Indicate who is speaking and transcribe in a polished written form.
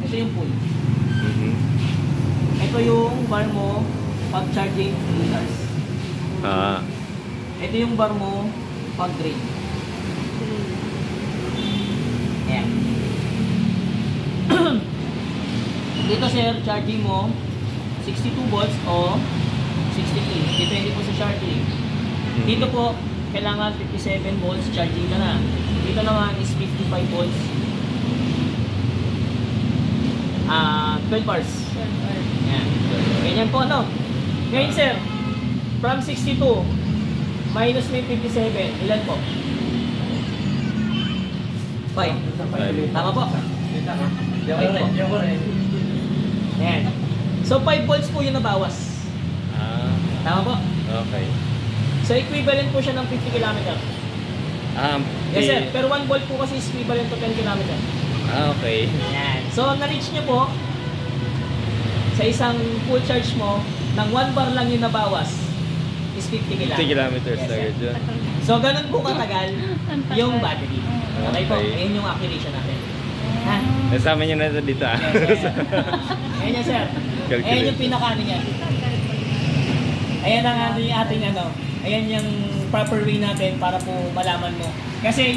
Speaker 1: Ito yung full. Ito yung bar mo pag charging 3 hours. Ito yung bar mo pag drain. Ayan. Dito sir, charging mo 62 volts o 63. Depende po sa charging. Dito po, kailangan 57 volts charging ka na. Dito naman is 55 volts. 12 hours. Ayan. Ganyan po, no? Ngayon sir, from 62 minus may 57, ilan po? 5. Tama po? Ayan. So 5 volts po yung nabawas. Tama po?
Speaker 2: Okay.
Speaker 1: So equivalent po siya ng 50 km. Yes sir, pero 1 volt po kasi is equivalent to 10 km.
Speaker 2: Okay.
Speaker 1: Ayan. So na-reach nyo po sa isang full charge mo, ng 1 bar lang yung nabawas is 50 km.
Speaker 2: 50 kilometers agad yun.
Speaker 1: So ganun po katagal yung battery. Okay po, ayun yung accuracy natin.
Speaker 2: Nasama nyo na ito dito
Speaker 1: Ayan yan sir. Ayan yung pinaka-ano niya. Ayan ang ating ano. Ayan yung proper way natin para po malaman mo. Kasi